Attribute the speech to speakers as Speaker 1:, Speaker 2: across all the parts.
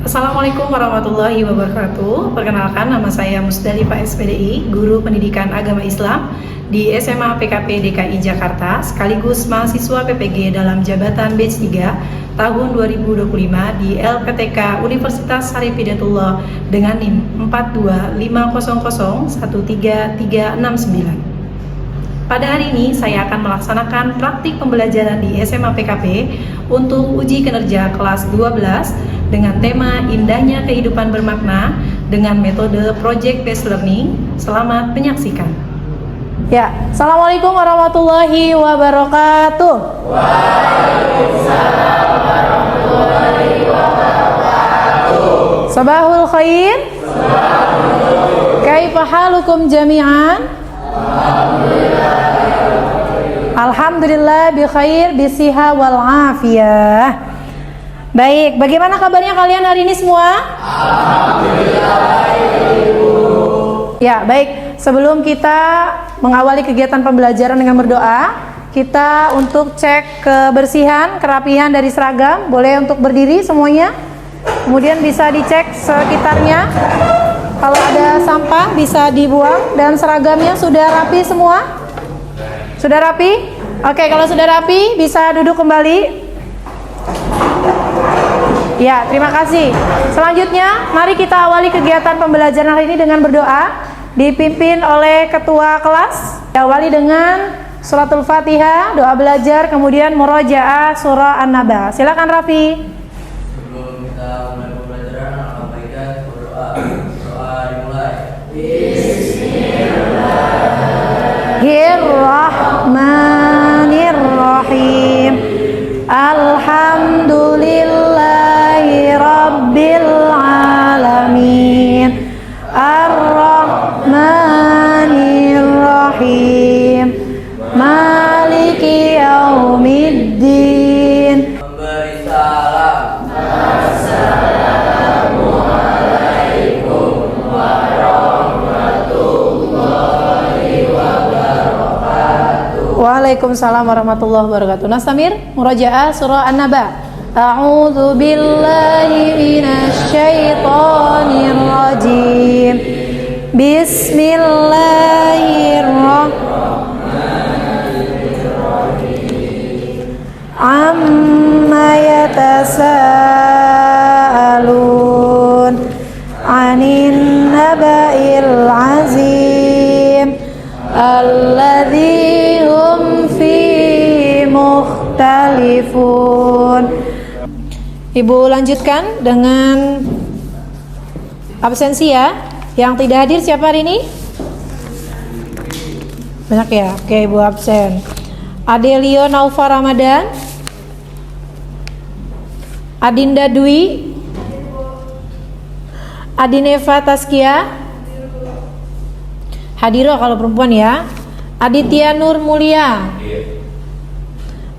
Speaker 1: Assalamualaikum warahmatullahi wabarakatuh. Perkenalkan, nama saya Musdalifah SPDI, Guru Pendidikan Agama Islam di SMA PKP DKI Jakarta, sekaligus mahasiswa PPG dalam jabatan Batch 3 tahun 2025 di LPTK Universitas Syarif Hidayatullah dengan NIM 425001339. Pada hari ini saya akan melaksanakan praktik pembelajaran di SMA PKP untuk uji kinerja kelas 12 dengan tema Indahnya Kehidupan Bermakna dengan metode Project Based Learning. Selamat menyaksikan.
Speaker 2: Ya, Assalamualaikum warahmatullahi wabarakatuh.
Speaker 3: Waalaikumsalam warahmatullahi wabarakatuh.
Speaker 2: Sabahul khair. Kaifa halukum jami'an? Alhamdulillah bi khair bisiha wal afiyah. Baik, bagaimana kabarnya kalian hari ini semua?
Speaker 3: Alhamdulillah baik, Ibu.
Speaker 2: Ya, baik. Sebelum kita mengawali kegiatan pembelajaran dengan berdoa, kita untuk cek kebersihan, kerapihan dari seragam. Boleh untuk berdiri semuanya. Kemudian bisa dicek sekitarnya. Kalau ada sampah bisa dibuang dan seragamnya sudah rapi semua? Sudah rapi? Oke, kalau sudah rapi bisa duduk kembali. Ya, terima kasih. Selanjutnya, mari kita awali kegiatan pembelajaran hari ini dengan berdoa, dipimpin oleh ketua kelas. Diawali dengan suratul Fatihah, doa belajar, kemudian murojaah surah An-Naba. Silakan Raffi.
Speaker 3: Sebelum kita mulai pembelajaran, alangkah baiknya berdoa. Doa dimulai.
Speaker 2: Bismillahirrahmanirrahim. Alhamdulillahi Rabbil Alamin. Ar-Rahmanir-Rahim. Maliki Yaumiddin.
Speaker 3: Memberi salam.
Speaker 2: Waalaikumsalam warahmatullahi wabarakatuh. Nastamir murajaah surah An-Naba. A'udzu billahi minasy syaithanir rajim. Bismillahirrahmanirrahim. Amma yatasaalun 'anin naba'il 'azim alladzi hum fi mukhtalifun. Ibu lanjutkan dengan absensi ya. Yang tidak hadir siapa hari ini? Banyak ya? Oke, Ibu absen. Adelio Naufa Ramadan, Adinda Dwi, Adineva Taskia, Hadiro kalau perempuan ya. Aditya Nur Mulia,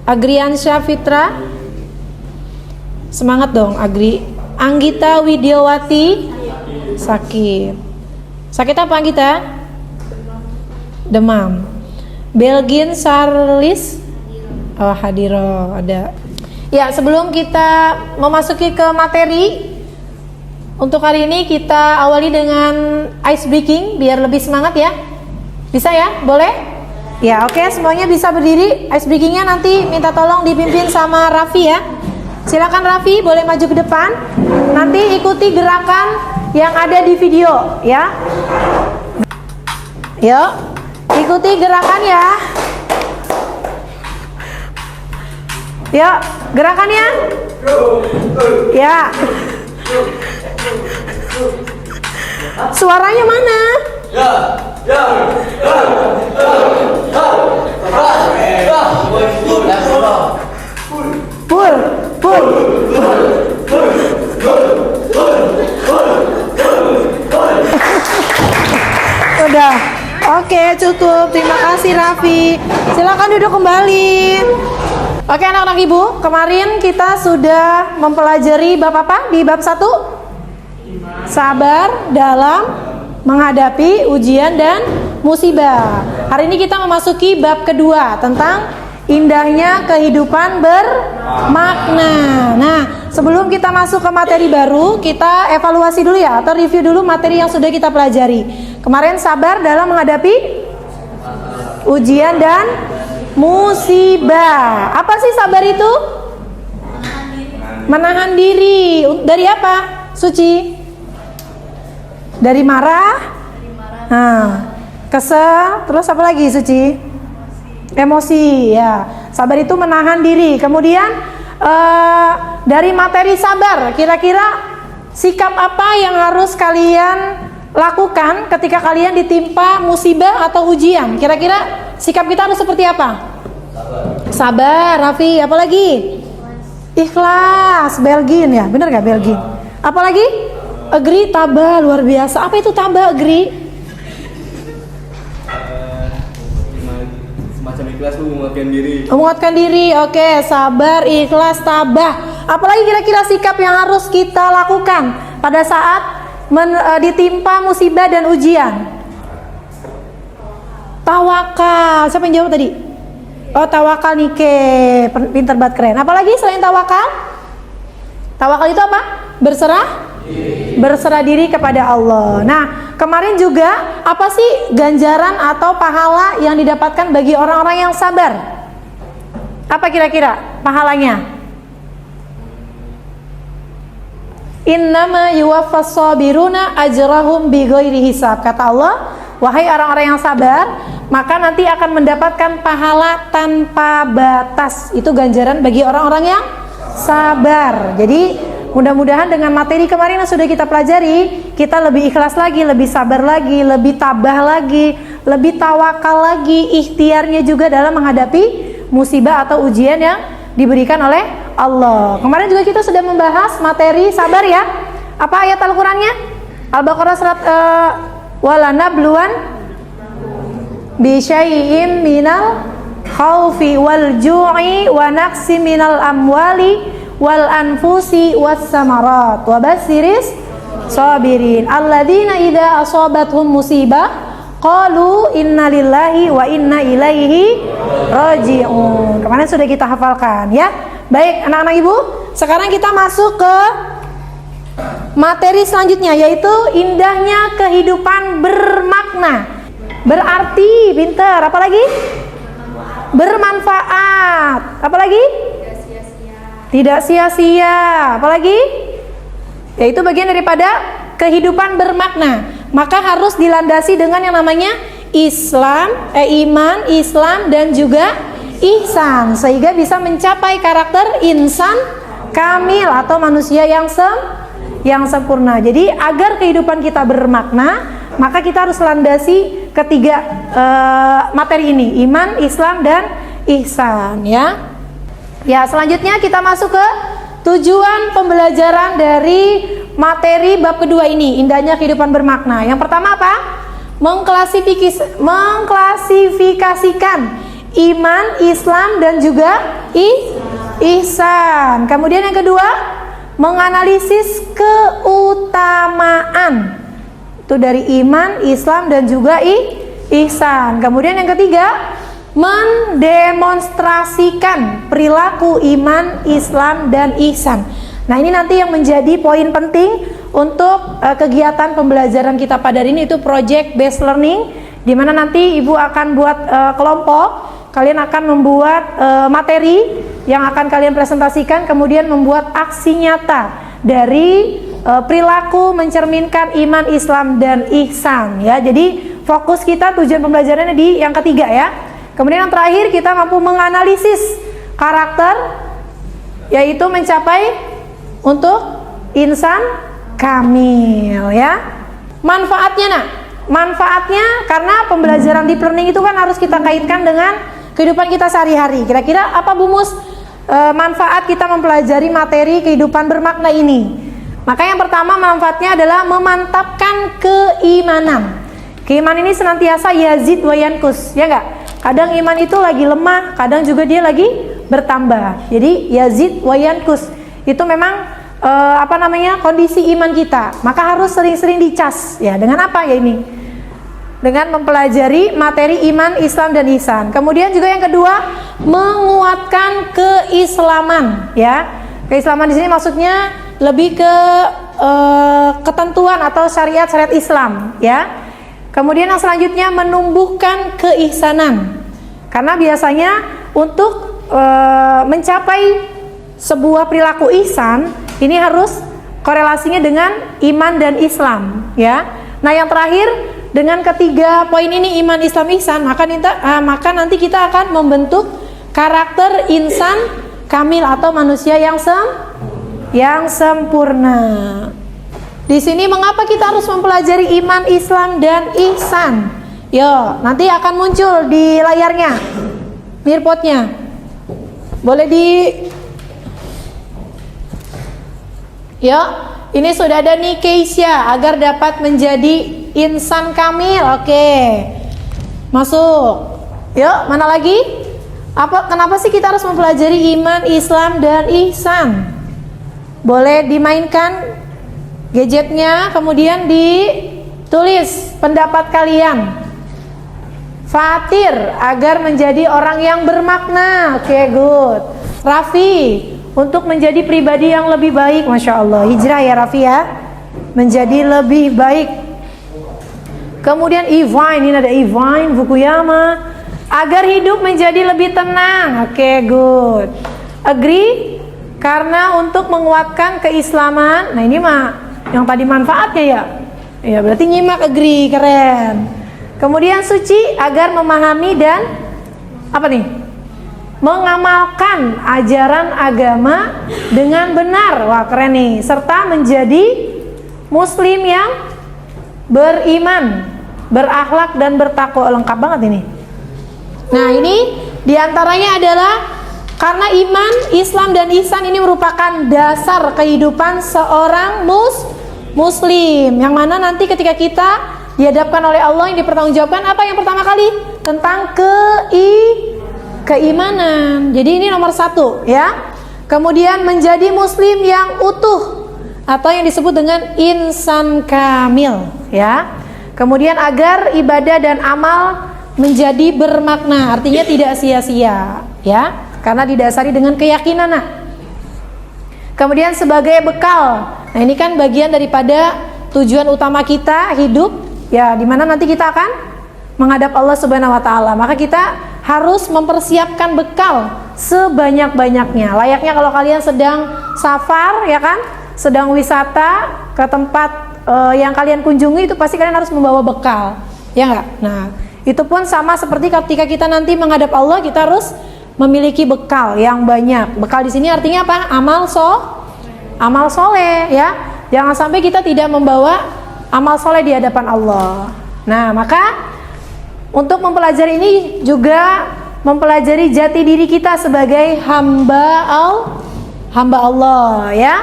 Speaker 2: Agriansyah Fitra, semangat dong Agri. Anggita Widiawati, sakit. Sakit apa Anggita? Demam. Belgin Sarlis, oh Hadiro ada. Ya, sebelum kita memasuki ke materi untuk hari ini, kita awali dengan ice breaking biar lebih semangat ya. Bisa ya? Boleh? Ya, oke, semuanya bisa berdiri. Ice breakingnya nanti minta tolong dipimpin sama Raffi ya. Silakan Raffi, boleh maju ke depan. Nanti ikuti gerakan yang ada di video ya. Yuk, ikuti gerakan ya. Yuk, gerakannya. Ya. Suaranya mana? Full. Udah. Oke, cukup. Terima kasih Raffi. Silakan duduk kembali. Oke, anak-anak Ibu, kemarin kita sudah mempelajari bab apa? Di bab 1? Sabar dalam menghadapi ujian dan musibah. Hari ini kita memasuki bab kedua tentang indahnya kehidupan bermakna. Nah, sebelum kita masuk ke materi baru, kita evaluasi dulu ya, atau review dulu materi yang sudah kita pelajari. Kemarin sabar dalam menghadapi ujian dan musibah. Apa sih sabar itu? Menahan diri. Dari apa? Suci? Dari marah? Nah, kesel, terus apa lagi Suci? Emosi, ya. Sabar itu menahan diri. Kemudian dari materi sabar, kira-kira sikap apa yang harus kalian lakukan ketika kalian ditimpa musibah atau ujian? Kira-kira sikap kita harus seperti apa? Sabar, Raffi. Apa lagi? Ikhlas. Belgin ya, bener gak Belgin? Apa lagi? Agree, tabah, luar biasa. Apa itu tabah, agree?
Speaker 4: Semacam ikhlas menguatkan diri.
Speaker 2: Menguatkan diri, oke. Sabar, ikhlas, tabah. Apalagi kira-kira sikap yang harus kita lakukan pada saat ditimpa musibah dan ujian? Tawakal. Siapa yang jawab tadi? Oh, tawakal Nike. Pinter banget, keren. Apalagi selain tawakal? Tawakal itu apa? Berserah diri kepada Allah. Nah, kemarin juga apa sih ganjaran atau pahala yang didapatkan bagi orang-orang yang sabar? Apa kira-kira pahalanya? Innama yuwaffas sabiruna ajrahum bighairi hisab. Kata Allah, wahai orang-orang yang sabar, maka nanti akan mendapatkan pahala tanpa batas. Itu ganjaran bagi orang-orang yang sabar. Jadi mudah-mudahan dengan materi kemarin yang sudah kita pelajari, kita lebih ikhlas lagi, lebih sabar lagi, lebih tabah lagi, lebih tawakal lagi, ikhtiarnya juga dalam menghadapi musibah atau ujian yang diberikan oleh Allah. Kemarin juga kita sudah membahas materi sabar ya. Apa ayat Al-Qur'annya? Al-Baqarah surat walanabluwan bisyai'im minal khaufi wal ju'i wa naqsi minal amwali wal anfusi was samarat wa basiris sabirin alladzina idza asabathum musibah qalu inna lillahi wa inna ilaihi raji'un. Kemarin sudah kita hafalkan ya. Baik anak-anak ibu, sekarang kita masuk ke materi selanjutnya, yaitu indahnya kehidupan bermakna. Berarti, pinter, apalagi? Bermanfaat. Apalagi? Tidak sia-sia. Apalagi? Yaitu bagian daripada kehidupan bermakna. Maka harus dilandasi dengan yang namanya iman, Islam dan juga ihsan, sehingga bisa mencapai karakter insan kamil atau manusia yang sempurna. Jadi agar kehidupan kita bermakna, maka kita harus landasi ketiga materi ini, iman, Islam dan ihsan ya. Ya, selanjutnya kita masuk ke tujuan pembelajaran dari materi bab kedua ini, indahnya kehidupan bermakna. Yang pertama apa? Mengklasifikasikan iman, Islam dan juga ihsan. Kemudian yang kedua, menganalisis keutamaan itu dari iman, Islam dan juga ihsan. Kemudian yang ketiga, mendemonstrasikan perilaku iman, Islam dan ihsan. Nah, ini nanti yang menjadi poin penting untuk kegiatan pembelajaran kita pada hari ini, itu project based learning, di mana nanti ibu akan buat kelompok, kalian akan membuat materi yang akan kalian presentasikan, kemudian membuat aksi nyata dari perilaku mencerminkan iman, Islam dan ihsan ya. Jadi fokus kita tujuan pembelajarannya di yang ketiga ya. Kemudian yang terakhir, kita mampu menganalisis karakter, yaitu mencapai untuk insan kamil ya. Manfaatnya manfaatnya karena pembelajaran deep learning itu kan harus kita kaitkan dengan kehidupan kita sehari-hari. Kira-kira apa Bu Mus manfaat kita mempelajari materi kehidupan bermakna ini? Maka yang pertama manfaatnya adalah memantapkan keimanan. Keimanan ini senantiasa yazid wa yankus, ya enggak? Kadang iman itu lagi lemah, kadang juga dia lagi bertambah. Jadi yazid wa yankus itu memang kondisi iman kita. Maka harus sering-sering dicas ya. Dengan apa ya ini? Dengan mempelajari materi iman, Islam dan ihsan. Kemudian juga yang kedua, menguatkan keislaman ya. Keislaman di sini maksudnya lebih ke ketentuan atau syariat-syariat Islam, ya. Kemudian yang selanjutnya menumbuhkan keihsanan. Karena biasanya untuk mencapai sebuah perilaku ihsan ini harus korelasinya dengan iman dan Islam, ya. Nah, yang terakhir dengan ketiga poin ini iman, Islam, ihsan, maka nanti kita akan membentuk karakter insan kamil atau manusia yang sempurna. Di sini mengapa kita harus mempelajari iman, Islam, dan ihsan? Yo, nanti akan muncul di layarnya mirpotnya. Boleh Yo, ini sudah ada nih Keisha agar dapat menjadi insan kamil. Oke. Masuk. Yuk, mana lagi? Kenapa sih kita harus mempelajari iman, Islam, dan ihsan? Boleh dimainkan gadgetnya, kemudian ditulis pendapat kalian. Fatir agar menjadi orang yang bermakna. Oke, good. Raffi, untuk menjadi pribadi yang lebih baik. Masya Allah, hijrah ya Raffi ya, menjadi lebih baik. Kemudian Ivine, ini ada Ivine Fukuyama, agar hidup menjadi lebih tenang. Oke, good. Agree? Karena untuk menguatkan keislaman. Nah, ini mah yang tadi manfaatnya ya. Ya, berarti nyimak, agree, keren. Kemudian Suci agar memahami dan mengamalkan ajaran agama dengan benar. Wah, keren nih. Serta menjadi muslim yang beriman, berakhlak dan bertakwa. Lengkap banget ini. Nah, ini diantaranya adalah karena iman, Islam, dan ihsan ini merupakan dasar kehidupan seorang muslim, yang mana nanti ketika kita dihadapkan oleh Allah yang dipertanggungjawabkan apa yang pertama kali? Tentang keimanan. Jadi ini nomor 1 ya. Kemudian menjadi muslim yang utuh atau yang disebut dengan insan kamil ya. Kemudian agar ibadah dan amal menjadi bermakna, artinya tidak sia-sia ya, karena didasari dengan keyakinan. Kemudian sebagai bekal. Nah, ini kan bagian daripada tujuan utama kita hidup ya, dimana nanti kita akan menghadap Allah Subhanahu wa taala. Maka kita harus mempersiapkan bekal sebanyak-banyaknya. Layaknya kalau kalian sedang safar ya kan, sedang wisata ke tempat yang kalian kunjungi, itu pasti kalian harus membawa bekal. Ya enggak? Nah, itu pun sama seperti ketika kita nanti menghadap Allah, kita harus memiliki bekal yang banyak. Bekal di sini artinya apa? Amal soleh ya. Jangan sampai kita tidak membawa amal soleh di hadapan Allah. Nah, maka untuk mempelajari ini juga mempelajari jati diri kita sebagai hamba Allah ya,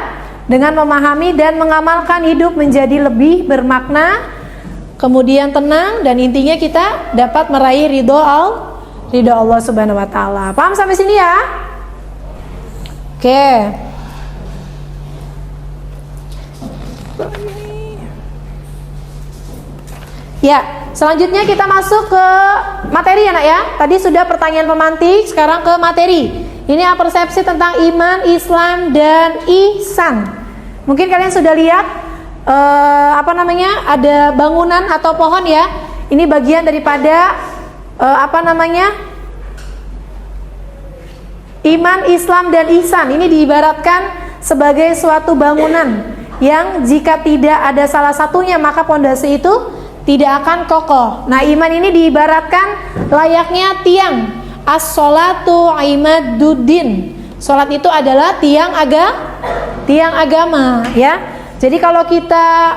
Speaker 2: dengan memahami dan mengamalkan hidup menjadi lebih bermakna, kemudian tenang, dan intinya kita dapat meraih ridho Allah Subhanahu wa taala. Paham sampai sini ya? Oke. Ya, selanjutnya kita masuk ke materi ya nak ya. Tadi sudah pertanyaan pemantik, sekarang ke materi. Ini persepsi tentang iman, Islam, dan ihsan. Mungkin kalian sudah lihat ada bangunan atau pohon ya. Ini bagian daripada iman, Islam, dan ihsan. Ini diibaratkan sebagai suatu bangunan yang jika tidak ada salah satunya maka pondasi itu tidak akan kokoh. Nah, iman ini diibaratkan layaknya tiang. As-sholatu imaduddin. Salat itu adalah tiang agama ya. Jadi kalau kita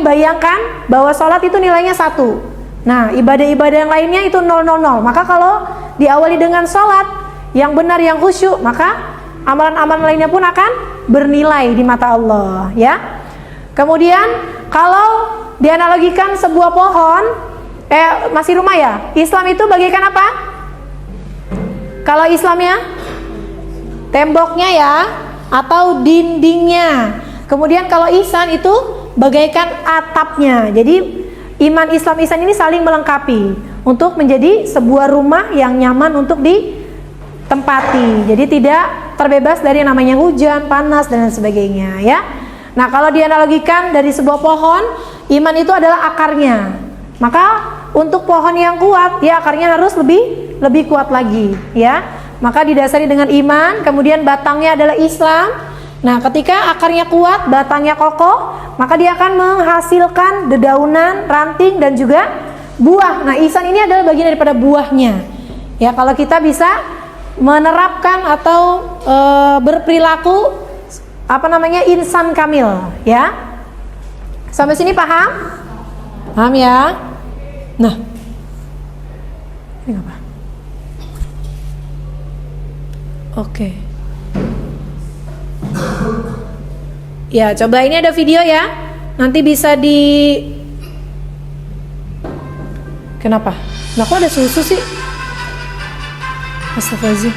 Speaker 2: bayangkan bahwa salat itu nilainya 1. Nah, ibadah-ibadah yang lainnya itu 000. Maka kalau diawali dengan salat yang benar, yang khusyuk, maka amalan-amalan lainnya pun akan bernilai di mata Allah ya. Kemudian kalau dianalogikan sebuah pohon, masih rumah ya. Islam itu bagaikan apa? Kalau Islamnya temboknya ya, atau dindingnya. Kemudian kalau ihsan itu bagaikan atapnya. Jadi iman, Islam, ihsan ini saling melengkapi untuk menjadi sebuah rumah yang nyaman untuk tempati. Jadi tidak terbebas dari yang namanya hujan, panas dan lain sebagainya ya. Nah, kalau dianalogikan dari sebuah pohon, iman itu adalah akarnya. Maka untuk pohon yang kuat, ya akarnya harus lebih kuat lagi ya. Maka didasari dengan iman, kemudian batangnya adalah Islam. Nah, ketika akarnya kuat, batangnya kokoh, maka dia akan menghasilkan dedaunan, ranting dan juga buah. Nah, ihsan ini adalah bagian daripada buahnya. Ya, kalau kita bisa menerapkan atau berperilaku insan kamil, ya. Sampai sini paham? Paham ya? Nah, ini apa? Oke. Ya, coba ini ada video ya. Nanti bisa Kenapa? Nah, kok ada susu sih? Astagfirullahaladzim.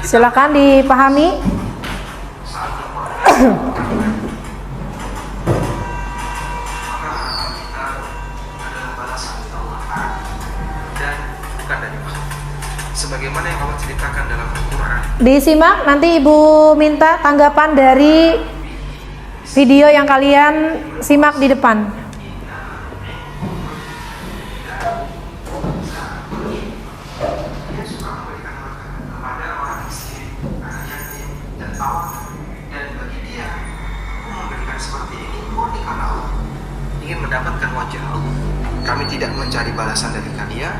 Speaker 2: Silakan dipahami.
Speaker 4: Sebagaimana yang Allah ceritakan dalam Al-Quran.
Speaker 2: Disimak, nanti Ibu minta tanggapan dari video yang kalian simak di depan.
Speaker 4: Ingin mendapatkan wajah Allah. Kami tidak mencari balasan dari kalian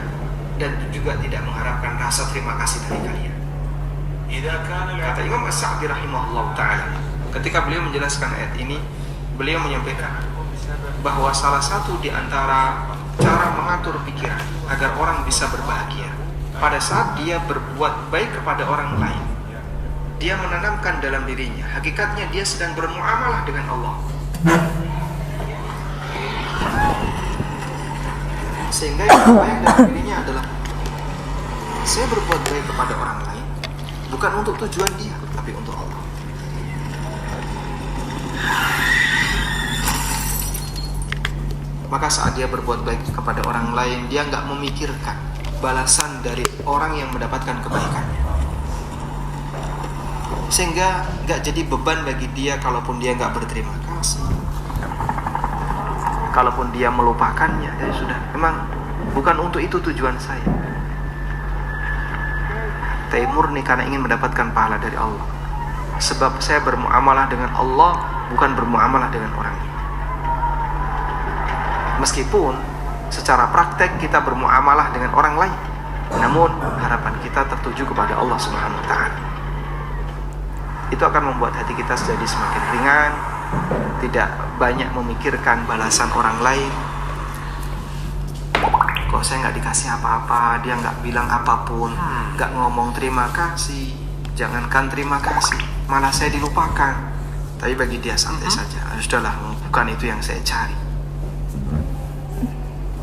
Speaker 4: dan juga tidak mengharapkan rasa terima kasih dari kalian. Kata Imam As-Sa'di rahimahullah ta'ala, ketika beliau menjelaskan ayat ini, beliau menyampaikan bahwa salah satu di antara cara mengatur pikiran agar orang bisa berbahagia pada saat dia berbuat baik kepada orang lain, dia menanamkan dalam dirinya hakikatnya dia sedang bermuamalah dengan Allah, sehingga yang terbaik dalam dirinya adalah saya berbuat baik kepada orang lain bukan untuk tujuan dia, tapi untuk Allah. Maka saat dia berbuat baik kepada orang lain, dia nggak memikirkan balasan dari orang yang mendapatkan kebaikannya, sehingga nggak jadi beban bagi dia kalaupun dia nggak berterima kasih, kalaupun dia melupakannya. Ya sudah, memang bukan untuk itu tujuan saya, tapi murni karena ingin mendapatkan pahala dari Allah. Sebab saya bermuamalah dengan Allah, bukan bermuamalah dengan orang ini. Meskipun secara praktek kita bermuamalah dengan orang lain, namun harapan kita tertuju kepada Allah Subhanahu wa ta'ala. Itu akan membuat hati kita jadi semakin ringan, tidak banyak memikirkan balasan orang lain. Kok saya nggak dikasih apa-apa, dia nggak bilang apapun, nggak ngomong terima kasih, jangankan terima kasih, malah saya dilupakan. Tapi bagi dia santai saja. Sudahlah, bukan itu yang saya cari.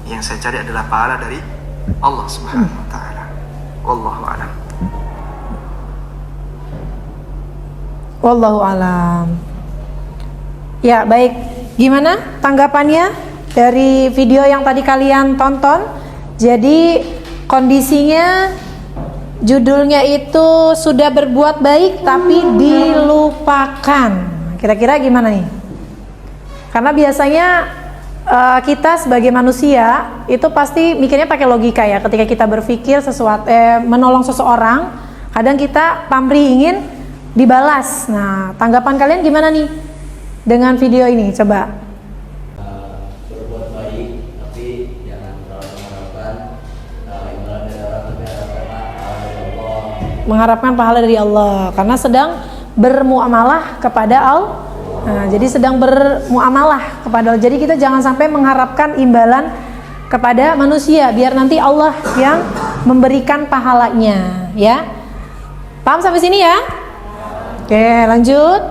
Speaker 4: Yang saya cari adalah pahala dari Allah Subhanahu wa ta'ala. Wallahu a'lam.
Speaker 2: Wallahu a'lam. Ya, baik. Gimana tanggapannya dari video yang tadi kalian tonton? Jadi kondisinya, judulnya itu sudah berbuat baik tapi dilupakan. Kira-kira gimana nih? Karena biasanya kita sebagai manusia itu pasti mikirnya pakai logika ya. Ketika kita berpikir sesuatu, menolong seseorang, kadang kita pamrih ingin dibalas. Nah, tanggapan kalian gimana nih dengan video ini? Coba.
Speaker 3: Berbuat baik, tapi jangan terlalu mengharapkan imbalan dari orang, tapi harapkanlah pahala dari Allah.
Speaker 2: Mengharapkan pahala dari Allah karena sedang bermuamalah kepada Allah. Nah, jadi sedang bermuamalah kepada Allah. Jadi kita jangan sampai mengharapkan imbalan kepada manusia, biar nanti Allah yang memberikan pahalanya, ya. Paham sampai sini ya? Oke, lanjut.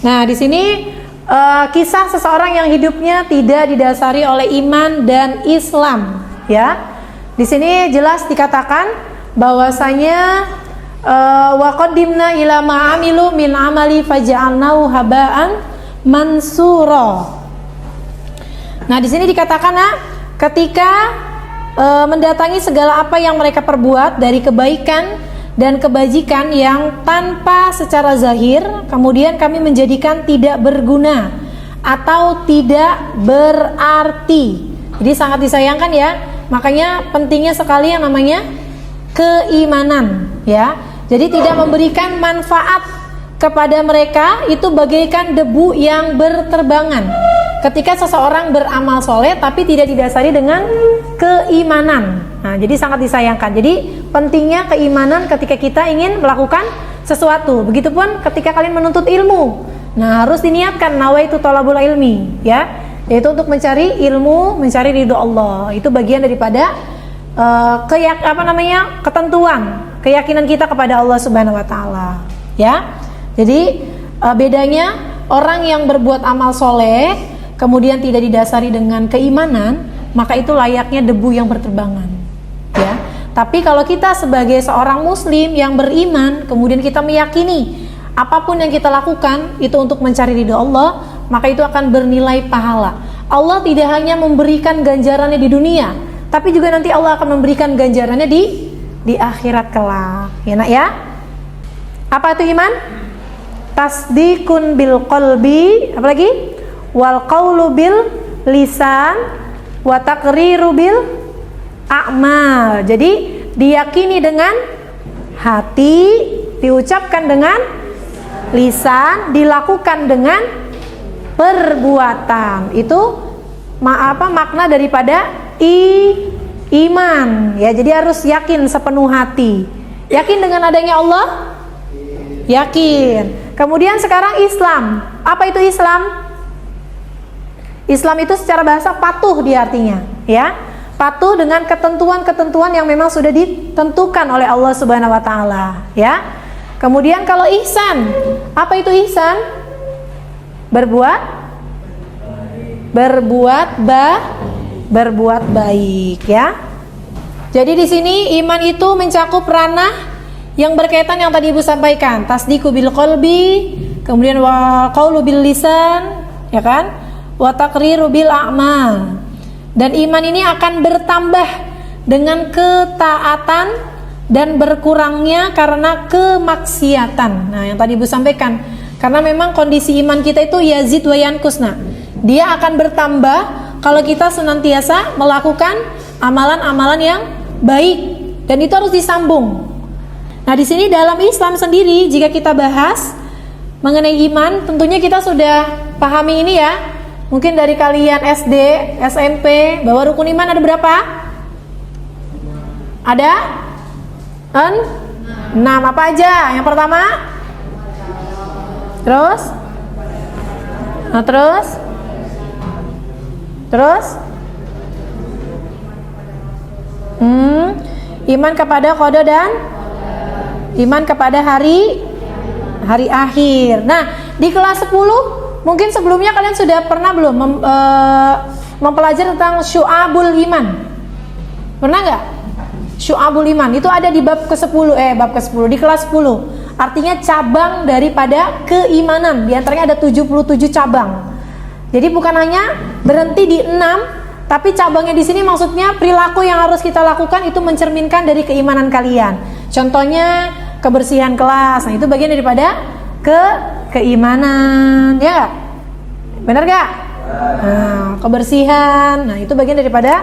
Speaker 2: Nah, di sini kisah seseorang yang hidupnya tidak didasari oleh iman dan Islam, ya. Di sini jelas dikatakan bahwasanya wa qaddimna ila ma'amilu min amali faja'alnahu haba'an mansura. Nah, di sini dikatakan ketika mendatangi segala apa yang mereka perbuat dari kebaikan dan kebajikan yang tanpa secara zahir, kemudian kami menjadikan tidak berguna atau tidak berarti. Jadi sangat disayangkan ya. Makanya pentingnya sekali yang namanya keimanan ya. Jadi tidak memberikan manfaat kepada mereka, itu bagaikan debu yang berterbangan. Ketika seseorang beramal soleh tapi tidak didasari dengan keimanan. Nah, jadi sangat disayangkan. Jadi pentingnya keimanan ketika kita ingin melakukan sesuatu. Begitupun ketika kalian menuntut ilmu. Nah, harus diniatkan nawaitu thalabul ilmi ya, yaitu untuk mencari ilmu, mencari ridho Allah. Itu bagian daripada ketentuan, keyakinan kita kepada Allah Subhanahu wa taala ya. Jadi bedanya orang yang berbuat amal soleh kemudian tidak didasari dengan keimanan, maka itu layaknya debu yang berterbangan ya. Tapi kalau kita sebagai seorang muslim yang beriman, kemudian kita meyakini apapun yang kita lakukan itu untuk mencari ridho Allah, maka itu akan bernilai pahala. Allah tidak hanya memberikan ganjarannya di dunia, tapi juga nanti Allah akan memberikan ganjarannya di akhirat kelak ya nak ya. Apa itu iman? Tasdikun bil qalbi, apalagi? Wal qaulu bil lisan wa taqriru bil a'mal. Jadi diyakini dengan hati, diucapkan dengan lisan, dilakukan dengan perbuatan. Itu makna daripada iman ya. Jadi harus yakin sepenuh hati. Yakin dengan adanya Allah? Yakin. Kemudian sekarang Islam. Apa itu Islam? Islam itu secara bahasa patuh dia artinya ya. Patuh dengan ketentuan-ketentuan yang memang sudah ditentukan oleh Allah Subhanahu wa taala ya. Kemudian kalau ihsan, apa itu ihsan? Berbuat baik ya. Jadi di sini iman itu mencakup ranah yang berkaitan yang tadi Ibu sampaikan, tasdiqu bil qalbi, kemudian wa qaulu bil lisan ya kan? Wa taqriru bil a'mal. Dan iman ini akan bertambah dengan ketaatan dan berkurangnya karena kemaksiatan. Nah, yang tadi Ibu sampaikan, karena memang kondisi iman kita itu yazid wa yankusna. Dia akan bertambah kalau kita senantiasa melakukan amalan-amalan yang baik, dan itu harus disambung. Nah, di sini dalam Islam sendiri jika kita bahas mengenai iman, tentunya kita sudah pahami ini ya. Mungkin dari kalian SD, SMP, bahwa rukun iman ada berapa? Ada? 6. Apa aja? Yang pertama? Terus? Nah, terus? Iman kepada qada dan iman kepada hari akhir. Nah, di kelas 10 mungkin sebelumnya kalian sudah pernah belum mempelajari tentang syu'abul iman? Pernah nggak? Syu'abul iman itu ada di bab ke-10 di kelas 10. Artinya cabang daripada keimanan. Di antaranya ada 77 cabang. Jadi bukan hanya berhenti di 6, tapi cabangnya di sini maksudnya perilaku yang harus kita lakukan itu mencerminkan dari keimanan kalian. Contohnya kebersihan kelas. Nah, itu bagian daripada keimanan ya, benar gak? Nah, kebersihan, nah itu bagian daripada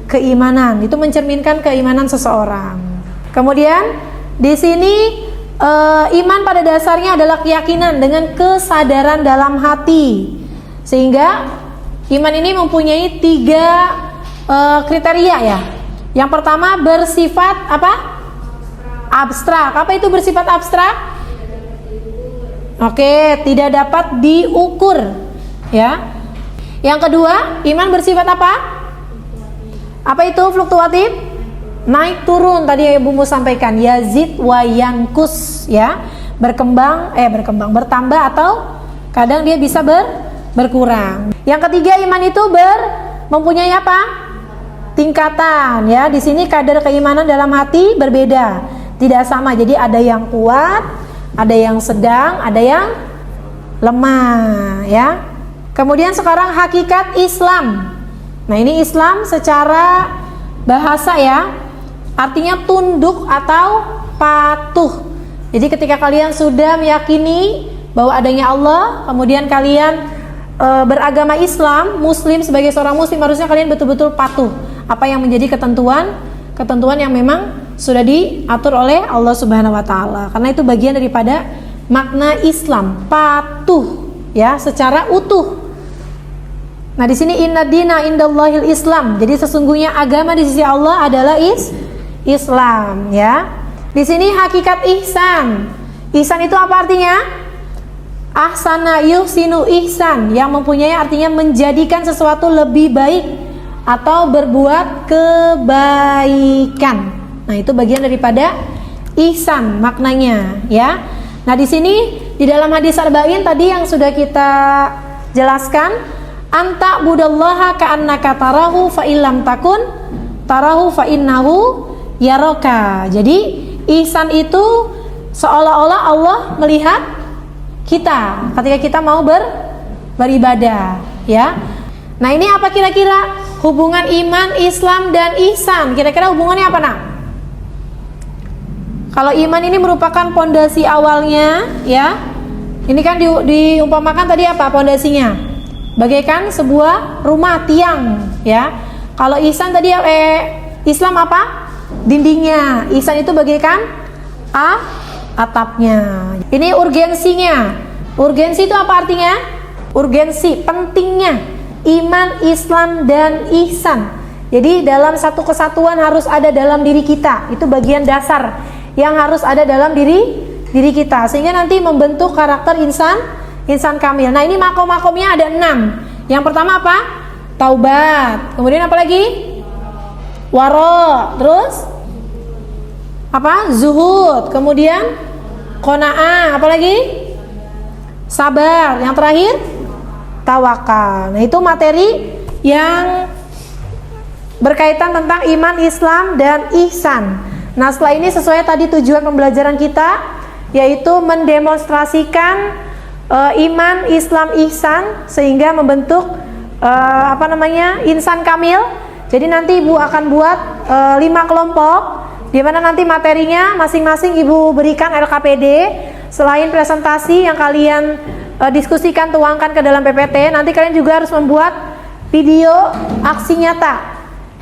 Speaker 2: keimanan, itu mencerminkan keimanan seseorang. Kemudian di sini iman pada dasarnya adalah keyakinan dengan kesadaran dalam hati, sehingga iman ini mempunyai 3 kriteria ya. Yang pertama bersifat apa? Abstrak. Apa itu bersifat abstrak? Oke, tidak dapat diukur ya. Yang kedua, iman bersifat apa? Apa itu fluktuatif? Naik turun, tadi yang Ibu sampaikan, yazid wa yankus ya. Bertambah atau kadang dia bisa berkurang. Yang ketiga, iman itu mempunyai apa? Tingkatan ya. Di sini kadar keimanan dalam hati berbeda, tidak sama. Jadi ada yang kuat, ada yang sedang, ada yang lemah ya. Kemudian sekarang hakikat Islam. Nah, ini Islam secara bahasa ya, artinya tunduk atau patuh. Jadi ketika kalian sudah meyakini bahwa adanya Allah, kemudian kalian beragama Islam, muslim, sebagai seorang muslim harusnya kalian betul-betul patuh apa yang menjadi ketentuan yang memang sudah diatur oleh Allah Subhanahu wa taala. Karena itu bagian daripada makna Islam, patuh ya secara utuh. Nah, di sini inna dina indallahil Islam. Jadi sesungguhnya agama di sisi Allah adalah Islam ya. Di sini hakikat ihsan. Ihsan itu apa artinya? Ahsana yuhsinu ihsan, yang mempunyai artinya menjadikan sesuatu lebih baik atau berbuat kebaikan. Nah, itu bagian daripada ihsan maknanya ya. Nah, di sini di dalam hadis arba'in tadi yang sudah kita jelaskan, anta budallaha ka'annaka tarahu fa illam takun tarahu fa innahu yaraka. Jadi ihsan itu seolah-olah Allah melihat kita ketika kita mau beribadah ya. Nah, ini apa kira-kira hubungan iman, Islam dan ihsan? Kira-kira hubungannya apa nak? Kalau iman ini merupakan pondasi awalnya ya. Ini kan diumpamakan tadi apa pondasinya? Bagaikan sebuah rumah tiang ya. Kalau ihsan tadi Islam apa? Dindingnya. Ihsan itu bagaikan atapnya. Ini urgensinya. Urgensi itu apa artinya? Urgensi, pentingnya iman, Islam dan ihsan. Jadi dalam satu kesatuan harus ada dalam diri kita. Itu bagian dasar yang harus ada dalam diri kita, sehingga nanti membentuk karakter insan kamil. Nah, ini makom-makomnya ada 6. Yang pertama apa? Taubat. Kemudian apa lagi? Waro. Terus apa? Zuhud. Kemudian qanaah. Apa lagi? Sabar. Yang terakhir tawakal. Nah, itu materi yang berkaitan tentang iman, Islam dan ihsan. Nah, setelah ini sesuai tadi tujuan pembelajaran kita, yaitu mendemonstrasikan iman, Islam, ihsan sehingga membentuk insan kamil. Jadi nanti Ibu akan buat 5 kelompok, di mana nanti materinya masing-masing Ibu berikan LKPD. Selain presentasi yang kalian diskusikan, tuangkan ke dalam PPT, nanti kalian juga harus membuat video aksi nyata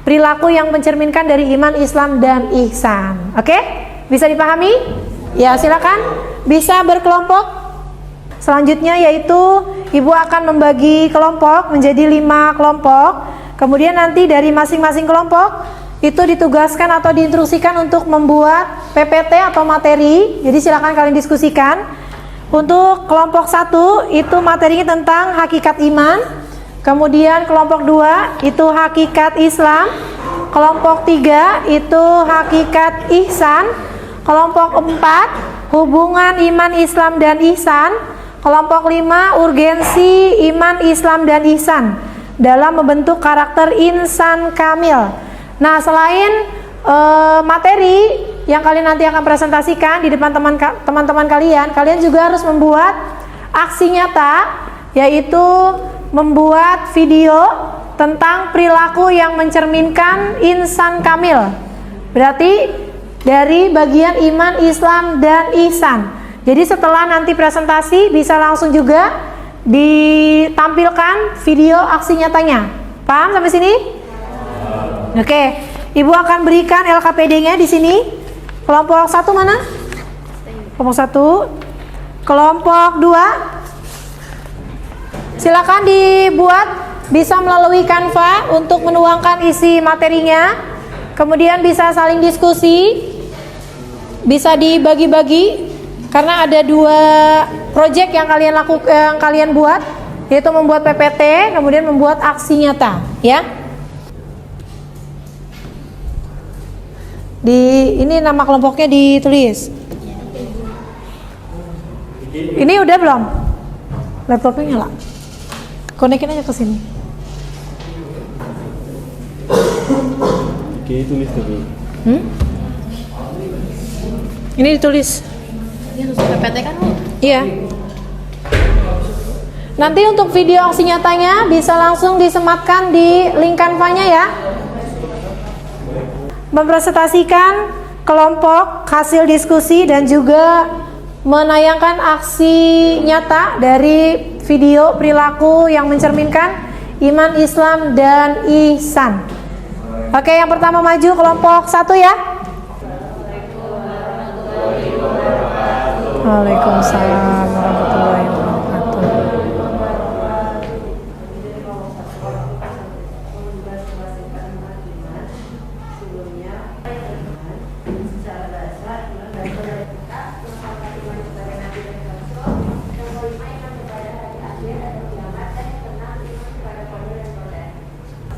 Speaker 2: perilaku yang mencerminkan dari iman, Islam dan ihsan. Oke? Bisa dipahami? Ya, silakan. Bisa berkelompok. Selanjutnya yaitu Ibu akan membagi kelompok menjadi 5 kelompok. Kemudian nanti dari masing-masing kelompok itu ditugaskan atau diinstruksikan untuk membuat PPT atau materi. Jadi silakan kalian diskusikan. Untuk kelompok 1 itu materinya tentang hakikat iman. Kemudian kelompok 2 itu hakikat Islam. Kelompok 3 itu hakikat ihsan. Kelompok 4 hubungan iman, Islam dan ihsan. Kelompok 5 urgensi iman, Islam dan ihsan dalam membentuk karakter insan kamil. Nah, selain materi yang kalian nanti akan presentasikan di depan teman-teman kalian juga harus membuat aksi nyata, yaitu membuat video tentang perilaku yang mencerminkan insan kamil. Berarti dari bagian iman, Islam dan ihsan. Jadi setelah nanti presentasi bisa langsung juga ditampilkan video aksi nyatanya. Paham sampai sini? Oke, Ibu akan berikan LKPD-nya di sini. Kelompok 1 mana? Kelompok 1. Kelompok 2. Silakan dibuat, bisa melalui Canva untuk menuangkan isi materinya. Kemudian bisa saling diskusi, bisa dibagi-bagi karena ada 2 project yang kalian buat, yaitu membuat PPT, kemudian membuat aksi nyata, ya. Ini nama kelompoknya ditulis. Ini udah belum? Laptopnya nyala. Konekin aja ke sini.
Speaker 5: Oke, tulis tadi.
Speaker 2: Ini ditulis.
Speaker 6: Ini harus PPT kan, Bu?
Speaker 2: Iya. Nanti untuk video aksi nyatanya bisa langsung disematkan di link Canva-nya ya. Mempresentasikan kelompok hasil diskusi dan juga menayangkan aksi nyata dari video perilaku yang mencerminkan iman, Islam, dan ihsan. Oke, yang pertama maju kelompok 1 ya. Waalaikumsalam warahmatullahi wabarakatuh.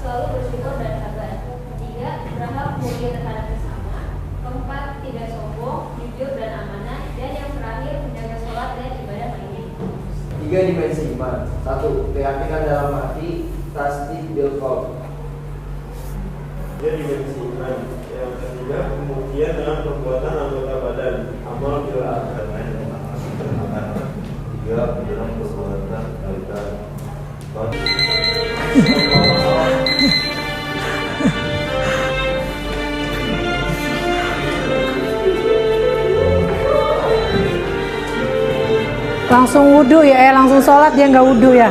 Speaker 5: Selalu bersyukur dan sabar. 3. Berhak mulia terhadap sesama. 4. Tidak sombong, jujur dan amanah. Dan yang terakhir menjaga sholat dan ibadah lainnya.
Speaker 6: 3 dimensi iman. 1. Keyakinan dalam hati, tasdik bil qalb.
Speaker 7: 3 dimensi iman. Yang ketiga kemudian dalam perbuatan anggota badan, amal bil arkan. 3 dalam perbuatan kaitan.
Speaker 2: Langsung wudhu ya, langsung sholat dia nggak wudhu ya.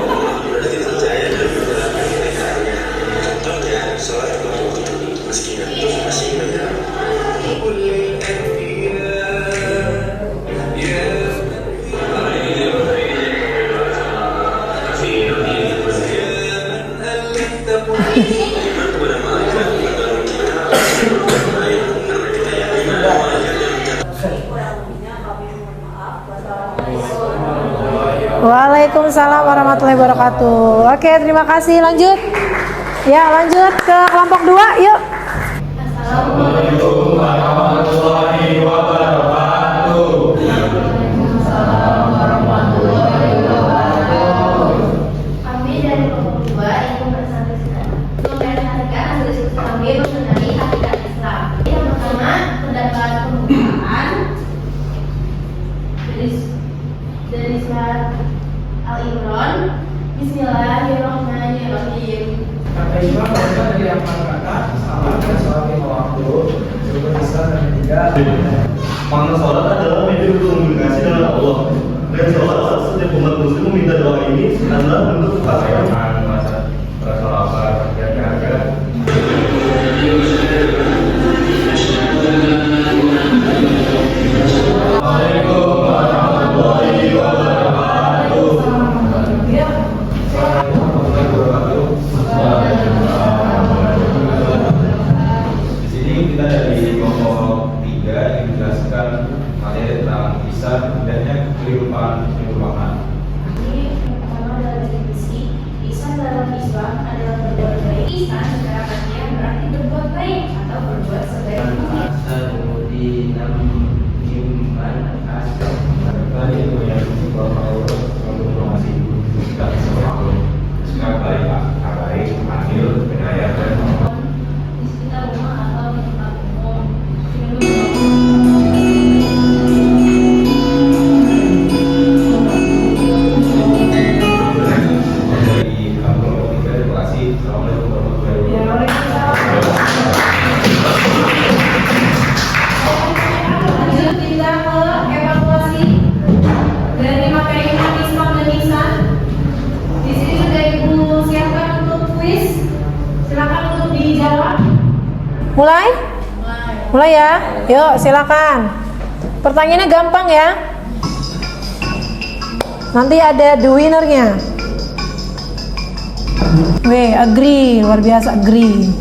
Speaker 2: Waalaikumsalam warahmatullahi wabarakatuh. Oke, terima kasih. Lanjut. Ya, lanjut ke kelompok 2, yuk.
Speaker 7: Assalamualaikum warahmatullahi wabarakatuh.
Speaker 5: Kami dari kelompok 2 ingin mempresentasikan hasil diskusi kami mengenai hakikat Islam. Yang pertama, pendapat pembukaan dari surat Al-Imran. Bismillahirrahmanirrahim.
Speaker 6: Kata imam berasal dari 4 kata, salam dan sholat 5 waktu, rukun Islam dan tidak.
Speaker 7: Makna sholat adalah menjadi komunikasi dengan Allah. Dan sholat setiap umat muslim meminta doa ini adalah bentuk kepercayaan masa bersolawat dan harga. Assalamualaikum warahmatullahi wabarakatuh. Di sini kita dari kelompok 3 yang menjelaskan materi tentang ihsan dan kehidupan makna.
Speaker 5: Ini yang pertama adalah definisi ihsan dalam Islam adalah berbuat baik. Ihsan secara harfiah berarti berbuat baik atau berbuat sebaik mungkin.
Speaker 7: Tadi itu yang beberapa orang masih tidak sesuatu. Sekarang baik, adil, penayar dan
Speaker 5: Di sekitar rumah atau di tempat umum.
Speaker 7: dari kelompok 3 terima kasih. Assalamualaikum warahmatullahi wabarakatuh.
Speaker 1: Lanjut kita ke evaluasi dari materi iman, Islam, dan ihsan. Di sini sudah Ibu siapkan untuk kuis. Silakan untuk dijawab.
Speaker 2: Mulai? Mulai ya. Yuk, silakan. Pertanyaannya gampang ya. Nanti ada the winner-nya. Weh, agree, luar biasa agree.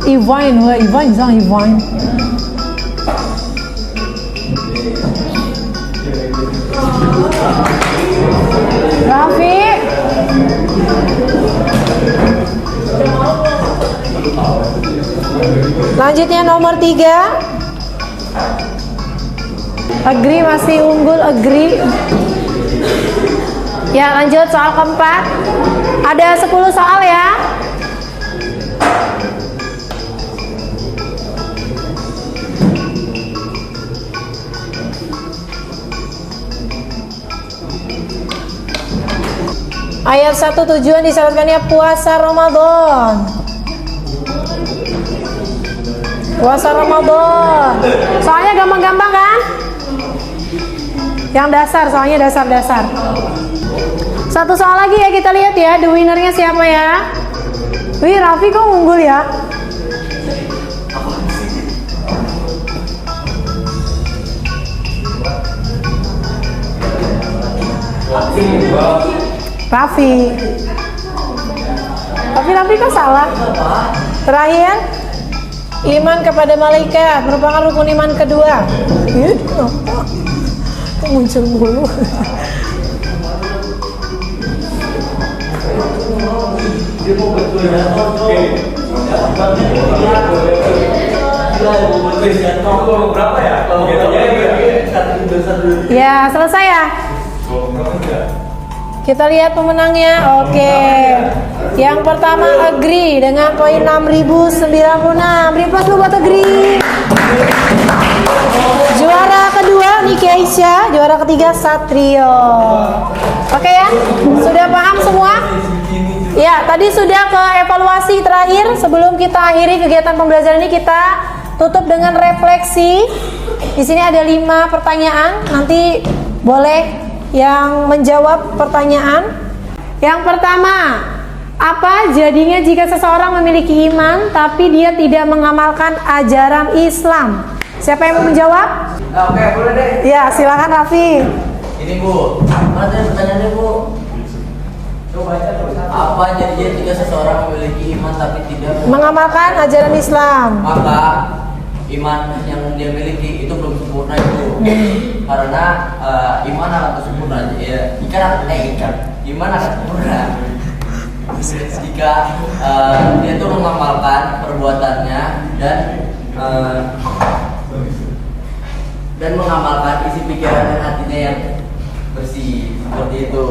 Speaker 2: Ivine, wah Ivine, Zhang Ivine. Raffi. Lanjutnya nomor 3. Agree, masih unggul agree. Ya, lanjut soal keempat. Ada 10 soal ya. Ayat 1 tujuan disyaratkannya puasa Ramadan. Puasa Ramadan. Soalnya gampang-gampang kan? Yang dasar, soalnya dasar-dasar. Satu soal lagi ya, kita lihat ya, the winnernya siapa ya? Wih, Raffi kok unggul ya? Raffi. Tapi Raffi kok salah? Terakhir, iman kepada malaikat merupakan rukun iman kedua. Kok muncul mulu? Ya, selesai ya? Kita lihat pemenangnya. Oke. Yang pertama agree dengan poin 6096. Beri plus buat agree. Juara kedua Niki Aisyah, juara ketiga Satrio. Oke ya? Sudah paham semua? Ya, tadi sudah ke evaluasi terakhir. Sebelum kita akhiri kegiatan pembelajaran ini, kita tutup dengan refleksi. Di sini ada 5 pertanyaan. Nanti boleh yang menjawab pertanyaan. Yang pertama, apa jadinya jika seseorang memiliki iman tapi dia tidak mengamalkan ajaran Islam? Siapa yang mau menjawab?
Speaker 3: Oke, boleh deh.
Speaker 2: Ya, silakan Raffi.
Speaker 3: Ini Bu, mana tadi pertanyaannya Bu? Coba baca terus. Apa jadinya jika seseorang memiliki iman tapi tidak
Speaker 2: Mengamalkan ajaran Islam.
Speaker 3: maka iman yang dia miliki itu belum sempurna itu. Karena iman akan sempurna ya. Iman akan sempurna jika dia itu mengamalkan perbuatannya dan mengamalkan isi pikiran dan hatinya yang bersih seperti itu.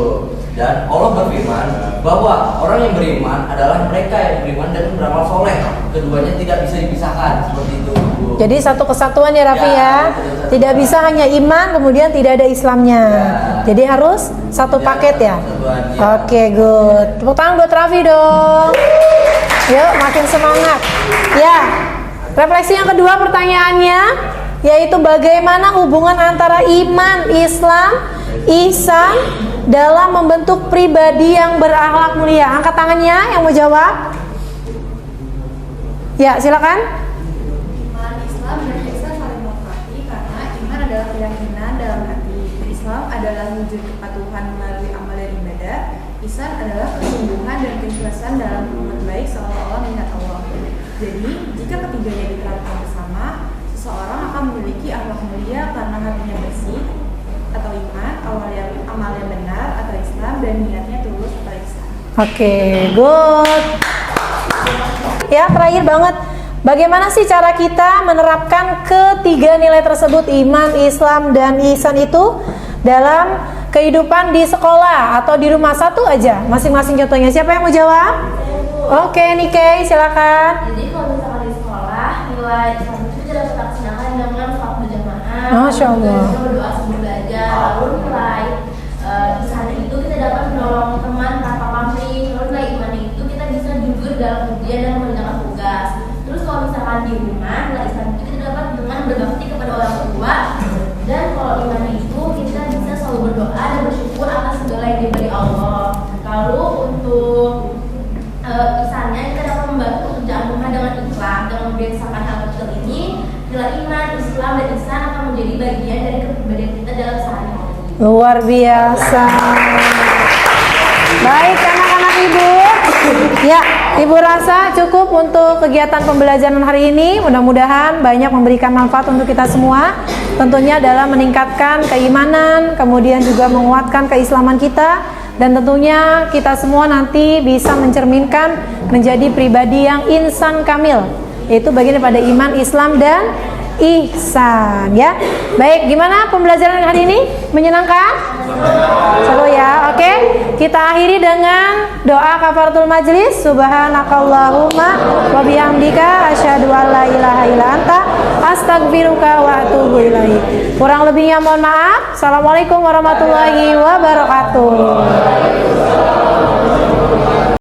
Speaker 3: Dan Allah berfirman bahwa orang yang beriman adalah mereka yang beriman dan beramal soleh. Keduanya tidak bisa dipisahkan seperti itu. Bu.
Speaker 2: Jadi satu kesatuan ya Raffi ya. Tidak bisa hanya iman kemudian tidak ada Islamnya.
Speaker 3: Ya.
Speaker 2: Jadi harus satu paket ya.
Speaker 3: Kesatuan, ya.
Speaker 2: Oke, good. Tepuk tangan buat Raffi dong. Yuk, makin semangat. Ya. Refleksi yang kedua pertanyaannya yaitu bagaimana hubungan antara iman, Islam, ihsan dalam membentuk pribadi yang berakhlak mulia. Angkat tangannya yang mau jawab. Ya, silakan.
Speaker 8: Iman, Islam, dan ihsan saling melengkapi karena iman adalah keyakinan dalam hati. Islam adalah wujud kepatuhan melalui amal dan ibadah. Ihsan adalah kesungguhan dan keikhlasan dalam berbuat baik seolah-olah melihat Allah. Jadi, jika ketiganya diterapkan bersama, seseorang akan memiliki akhlak mulia karena hatinya bersih atau iman, amalnya benar atau Islam, dan niatnya tulus atau ihsan.
Speaker 2: Oke, good. Ya, terakhir banget. Bagaimana sih cara kita menerapkan ketiga nilai tersebut, iman, Islam, dan ihsan itu dalam kehidupan di sekolah atau di rumah? Satu aja, masing-masing contohnya. Siapa yang mau jawab? Oke, Nike, silakan.
Speaker 5: Jadi kalau misalkan di sekolah, nilai Islam itu kita dapat laksanakan dengan sholat berjamaah,
Speaker 2: Masya Allah.
Speaker 5: kemudian berdoa sebelum belajar, lalu nilai ihsan itu kita dapat menolong teman tanpa pamrih, lalu nilai iman itu kita bisa jujur dalam ujian dan mengerjakan tugas. Terus kalau misalkan di rumah, nilai ihsan itu kita dapat dengan berbakti kepada orang tua, dan kalau iman itu kita bisa selalu berdoa dan bersyukur atas segala yang diberi Allah. Lalu untuk ihsannya kita dapat membantu pekerjaan rumah dengan ikhlas, dengan membiasakan hal kecil ini. Nilai iman, Islam, dan ihsan akan menjadi bagian dari kepribadian kita dalam sehari-hari.
Speaker 2: Luar biasa. Baik anak-anak ibu. Ya, ibu rasa cukup untuk kegiatan pembelajaran hari ini. Mudah-mudahan banyak memberikan manfaat untuk kita semua. Tentunya dalam meningkatkan keimanan, kemudian juga menguatkan keislaman kita, dan tentunya kita semua nanti bisa mencerminkan menjadi pribadi yang insan kamil, yaitu bagian daripada iman, Islam, dan ihsan ya. Baik, gimana pembelajaran hari ini? Menyenangkan? Seru ya. Oke, kita akhiri dengan doa kafaratul majlis. Subhanakallahumma wa bihamdika asyhadu an la ilaha illa anta astaghfiruka wa atubu ilaik. Kurang lebihnya mohon maaf. Assalamualaikum warahmatullahi wabarakatuh.